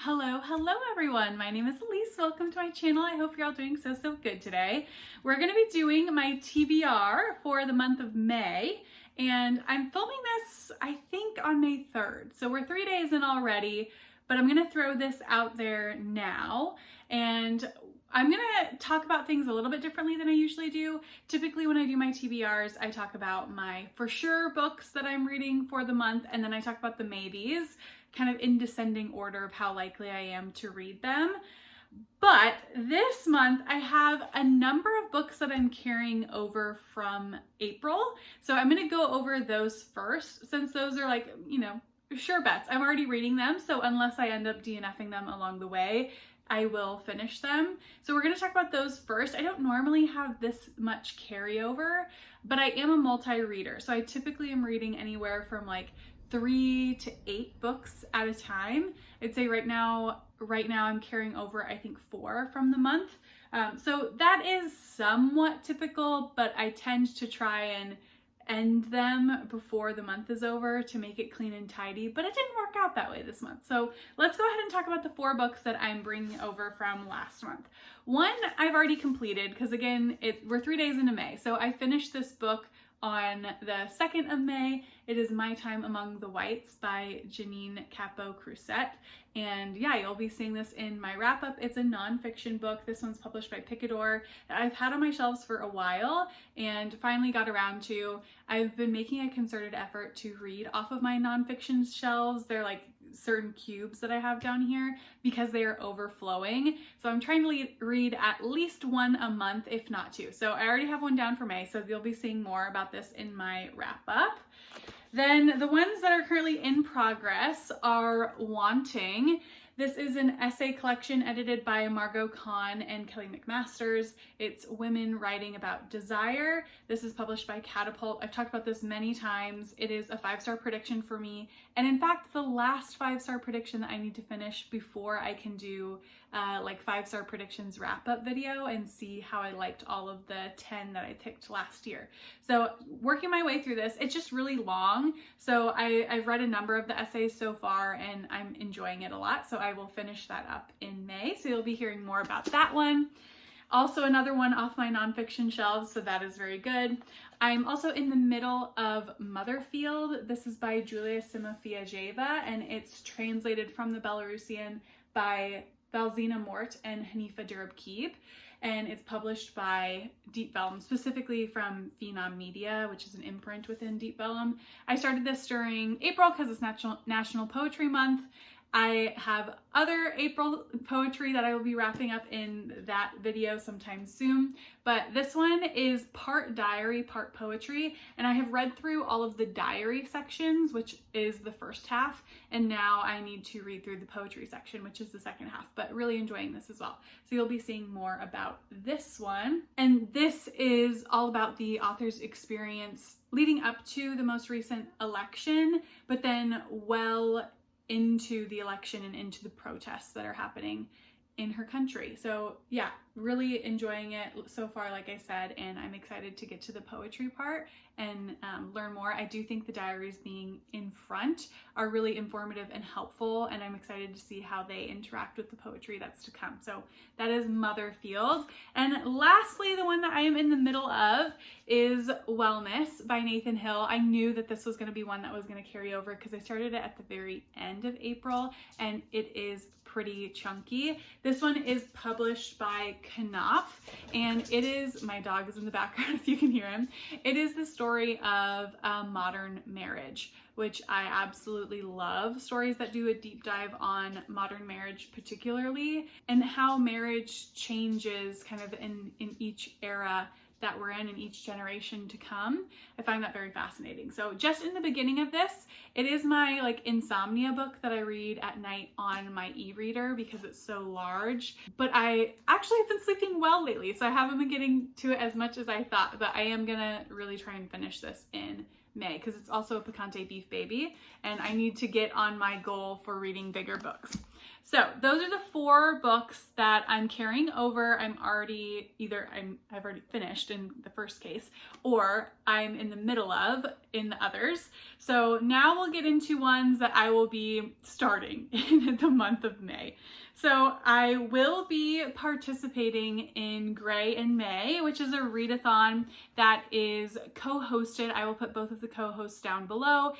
Hello everyone. My name is Elise. Welcome to my channel. I hope you're all doing so good today. We're going to be doing my TBR for the month of May, and I'm filming this, I think, on May 3rd. So we're 3 days in already, but I'm going to throw this out there now, and I'm going to talk about things a little bit differently than I usually do. Typically when I do my TBRs, I talk about my for sure books that I'm reading for the month, and then I talk about the maybes, kind of in descending order of how likely I am to read them. But this month I have a number of books that I'm carrying over from April. So I'm going to go over those first, since those are like, you know, sure bets. I'm already reading them, so unless I end up DNFing them along the way, I will finish them. So we're going to talk about those first. I don't normally have this much carryover, but I am a multi-reader. So I typically am reading anywhere from like 3 to 8 books at a time. I'd say right now I'm carrying over, I think, 4 from the month. So that is somewhat typical, but I tend to try and end them before the month is over to make it clean and tidy, but it didn't work out that way this month. So let's go ahead and talk about the 4 books that I'm bringing over from last month. One I've already completed because, again, we're 3 days into May. So I finished this book on the 2nd of May. It is My Time Among the Whites by Jennine, Capo, Crucet. And yeah, you'll be seeing this in my wrap up. It's a nonfiction book. This one's published by Picador that I've had on my shelves for a while and finally got around to. I've been making a concerted effort to read off of my nonfiction shelves. They're like certain cubes that I have down here because they are overflowing. So I'm trying to read at least 1 a month, if not 2. So I already have one down for May, so you'll be seeing more about this in my wrap up. Then the ones that are currently in progress are Wanting. This is an essay collection edited by Margot Kahn and Kelly McMasters. It's women writing about desire. This is published by Catapult. I've talked about this many times. It is a 5-star prediction for me. And in fact, the last 5-star prediction that I need to finish before I can do like 5-star predictions wrap up video and see how I liked all of the 10 that I picked last year. So working my way through this, it's just really long. So I've read a number of the essays so far and I'm enjoying it a lot. So I will finish that up in May. So you'll be hearing more about that one. Also another one off my nonfiction shelves, so that is very good. I'm also in the middle of Motherfield. This is by Julia Cimafiejeva, and it's translated from the Belarusian by Valzhyna, Mort, and Hanif, Abdurraqib, and it's published by Deep Vellum, specifically from Phenom Media, which is an imprint within Deep Vellum. I started this during April because it's National Poetry Month. I have other April poetry that I will be wrapping up in that video sometime soon, but this one is part diary, part poetry, and I have read through all of the diary sections, which is the first half, and now I need to read through the poetry section, which is the second half, but really enjoying this as well. So you'll be seeing more about this one, and this is all about the author's experience leading up to the most recent election, but then well into the election and into the protests that are happening in her country. So yeah, really enjoying it so far, like I said, and I'm excited to get to the poetry part and learn more. I do think the diaries being in front are really informative and helpful, and I'm excited to see how they interact with the poetry that's to come. So that is Motherfield. And lastly, the one that I am in the middle of is Wellness by Nathan Hill. I knew that this was going to be one that was going to carry over because I started it at the very end of April, and it is pretty chunky. This one is published by Knopf, and it is, my dog is in the background if you can hear him, it is the story of a modern marriage, which I absolutely love. Stories that do a deep dive on modern marriage particularly, and how marriage changes kind of in each era that we're in each generation to come. I find that very fascinating. So just in the beginning of this, it is my like insomnia book that I read at night on my e-reader because it's so large, but I actually have been sleeping well lately, so I haven't been getting to it as much as I thought, but I am gonna really try and finish this in May because it's also a picante beef baby and I need to get on my goal for reading bigger books. So those are the 4 books that I'm carrying over. I've already finished in the first case, or I'm in the middle of in the others. So now we'll get into ones that I will be starting in the month of May. So I will be participating in Gray in May, which is a readathon that is co-hosted. I will put both of the co-hosts down below.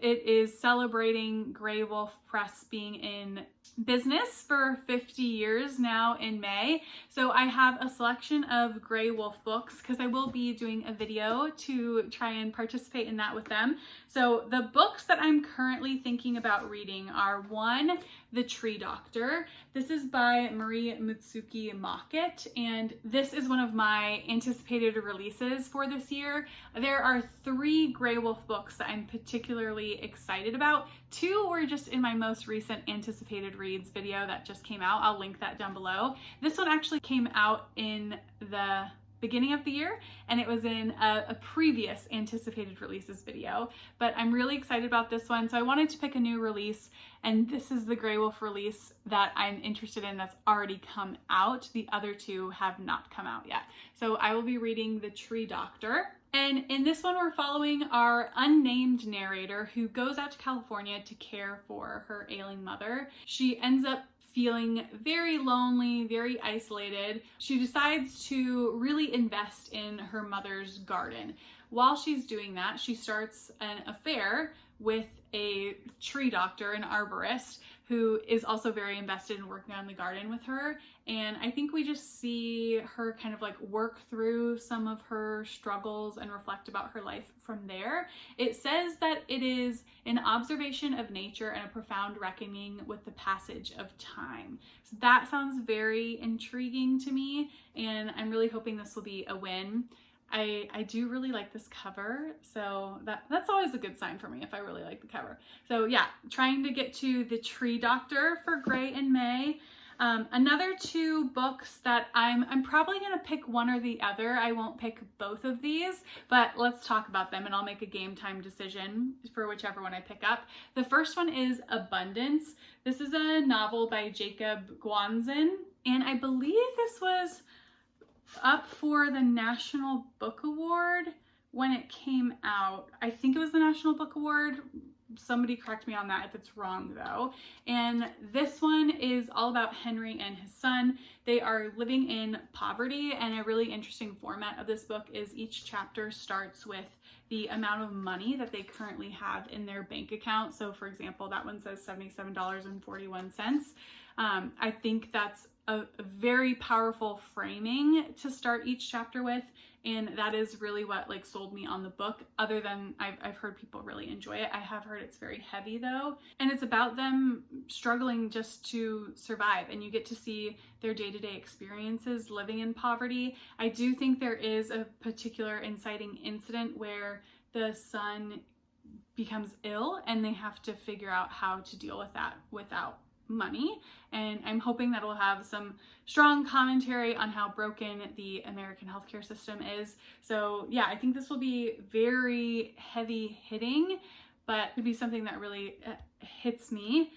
It is celebrating Grey Wolf Press being in business for 50 years now in May. So I have a selection of Grey Wolf books because I will be doing a video to try and participate in that with them. So the books that I'm currently thinking about reading are 1, The Tree Doctor. This is by Mutsuki Mockett, and this is one of my anticipated releases for this year. There are 3 Grey Wolf books that I'm particularly excited about. 2 were just in my most recent anticipated reads video that just came out. I'll link that down below. This one actually came out in the beginning of the year, and it was in a previous anticipated releases video, but I'm really excited about this one. So I wanted to pick a new release, and this is the Grey Wolf release that I'm interested in that's already come out. The other 2 have not come out yet. So I will be reading The Tree Doctor. And in this one, we're following our unnamed narrator who goes out to California to care for her ailing mother. She ends up feeling very lonely, very isolated. She decides to really invest in her mother's garden. While she's doing that, she starts an affair with a tree doctor, an arborist, who is also very invested in working on the garden with her. And I think we just see her kind of like work through some of her struggles and reflect about her life from there. It says that it is an observation of nature and a profound reckoning with the passage of time. So that sounds very intriguing to me, and I'm really hoping this will be a win. I do really like this cover, so that's always a good sign for me if I really like the cover. So yeah, trying to get to The Tree Doctor for Gray in May. Another 2 books that I'm probably gonna pick one or the other. I won't pick both of these, but let's talk about them and I'll make a game time decision for whichever one I pick up. The first one is Abundance. This is a novel by Jakob Guanzon, and I believe this was up for the National Book Award when it came out. I think it was the National Book Award. Somebody correct me on that if it's wrong though. And this one is all about Henry and his son. They are living in poverty, and a really interesting format of this book is each chapter starts with the amount of money that they currently have in their bank account. So for example, that one says $77.41. I think that's a very powerful framing to start each chapter with, and that is really what like sold me on the book. Other than I've heard people really enjoy it. I have heard it's very heavy though, and it's about them struggling just to survive, and you get to see their day-to-day experiences living in poverty. I do think there is a particular inciting incident where the son becomes ill and they have to figure out how to deal with that without money, and I'm hoping that will have some strong commentary on how broken the American healthcare system is. So yeah, I think this will be very heavy hitting, but it'd be something that really hits me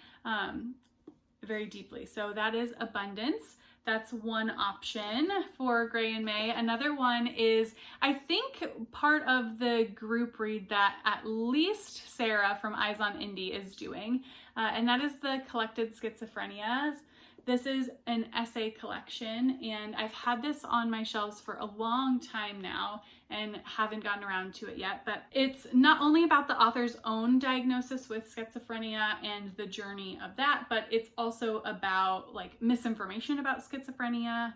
very deeply. So that is Abundance. That's one option for Gray in May. Another one is, I think, part of the group read that at least Sarah from Eyes on Indie is doing, and that is the Collected Schizophrenias. This is an essay collection, and I've had this on my shelves for a long time now and haven't gotten around to it yet, but it's not only about the author's own diagnosis with schizophrenia and the journey of that, but it's also about like misinformation about schizophrenia,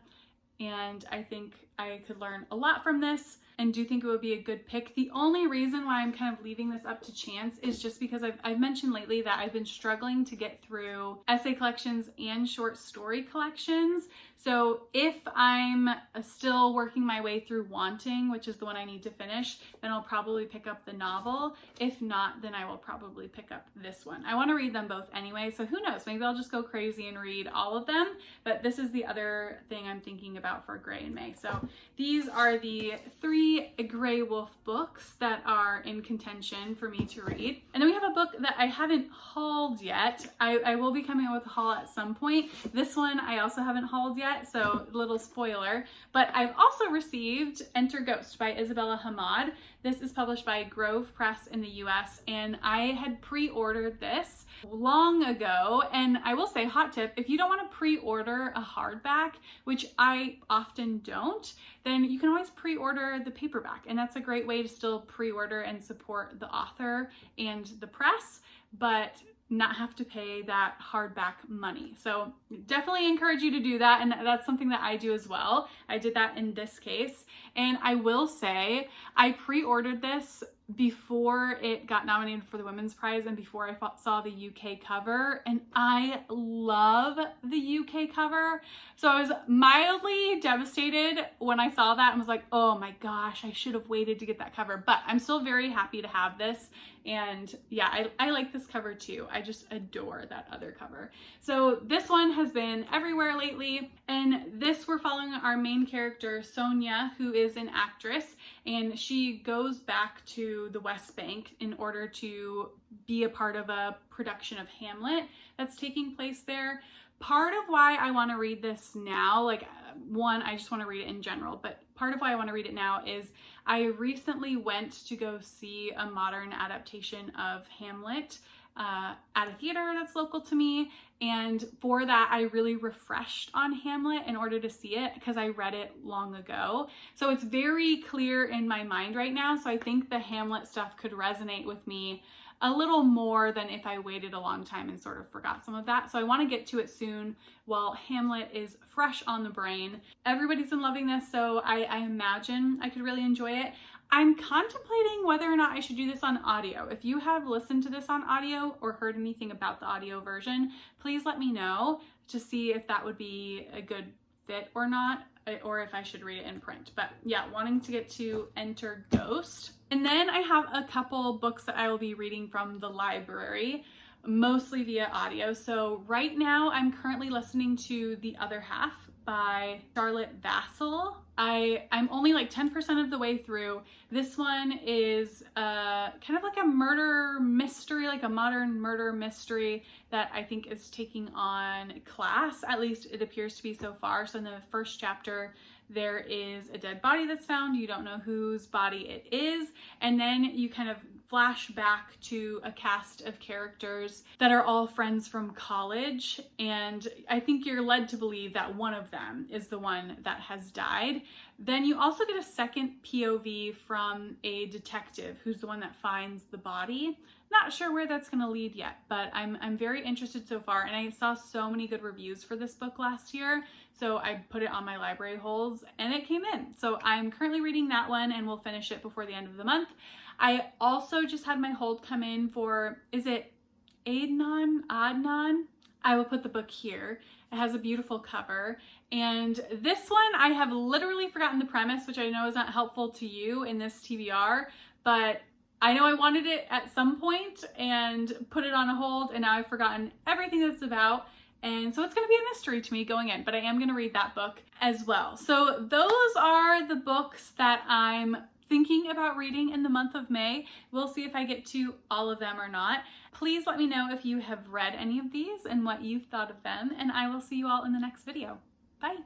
and I think I could learn a lot from this and do think it would be a good pick. The only reason why I'm kind of leaving this up to chance is just because I've mentioned lately that I've been struggling to get through essay collections and short story collections. So if I'm still working my way through Wanting, which is the one I need to finish, then I'll probably pick up the novel. If not, then I will probably pick up this one. I want to read them both anyway, so who knows, maybe I'll just go crazy and read all of them, but this is the other thing I'm thinking about for Gray in May. So these are the 3 Grey Wolf books that are in contention for me to read. And then we have a book that I haven't hauled yet. I will be coming out with a haul at some point. This one I also haven't hauled yet, so little spoiler. But I've also received Enter Ghost by Isabella Hammad. This is published by Grove Press in the US, and I had pre-ordered this long ago. And I will say, hot tip, if you don't want to pre-order a hardback, which I often don't, then you can always pre-order the paperback. And that's a great way to still pre-order and support the author and the press, but not have to pay that hardback money. So definitely encourage you to do that. And that's something that I do as well. I did that in this case. And I will say, I pre-ordered this before it got nominated for the Women's Prize and before I saw the UK cover, and I love the UK cover. So I was mildly devastated when I saw that and was like, oh my gosh, I should have waited to get that cover. But I'm still very happy to have this. And yeah, I like this cover too. I just adore that other cover. So this one has been everywhere lately. And this, we're following our main character, Sonia, who is an actress, and she goes back to the West Bank in order to be a part of a production of Hamlet that's taking place there. Part of why I want to read this now, like one, I just want to read it in general, but part of why I want to read it now is I recently went to go see a modern adaptation of Hamlet at a theater that's local to me. And for that, I really refreshed on Hamlet in order to see it because I read it long ago. So it's very clear in my mind right now. So I think the Hamlet stuff could resonate with me a little more than if I waited a long time and sort of forgot some of that. So I want to get to it soon while Hamlet is fresh on the brain. Everybody's been loving this, so I imagine I could really enjoy it. I'm contemplating whether or not I should do this on audio. If you have listened to this on audio or heard anything about the audio version, please let me know to see if that would be a good fit or not, or if I should read it in print. But yeah, wanting to get to Enter Ghost. And then I have a couple books that I will be reading from the library, mostly via audio. So right now I'm currently listening to The Other Half by Charlotte Vassel. I'm only like 10% of the way through. This one is kind of like a murder mystery, like a modern murder mystery that I think is taking on class. At least it appears to be so far. So in the first chapter, there is a dead body that's found. You don't know whose body it is. And then you kind of flash back to a cast of characters that are all friends from college. And I think you're led to believe that one of them is the one that has died. Then you also get a second POV from a detective who's the one that finds the body. Not sure where that's going to lead yet, but I'm very interested so far. And I saw so many good reviews for this book last year, so I put it on my library holds and it came in. So I'm currently reading that one and we'll finish it before the end of the month. I also just had my hold come in for, is it Aednan? I will put the book here. It has a beautiful cover. And this one, I have literally forgotten the premise, which I know is not helpful to you in this TBR, but I know I wanted it at some point and put it on a hold, and now I've forgotten everything that it's about. And so it's going to be a mystery to me going in, but I am going to read that book as well. So those are the books that I'm thinking about reading in the month of May. We'll see if I get to all of them or not. Please let me know if you have read any of these and what you've thought of them, and I will see you all in the next video. Bye.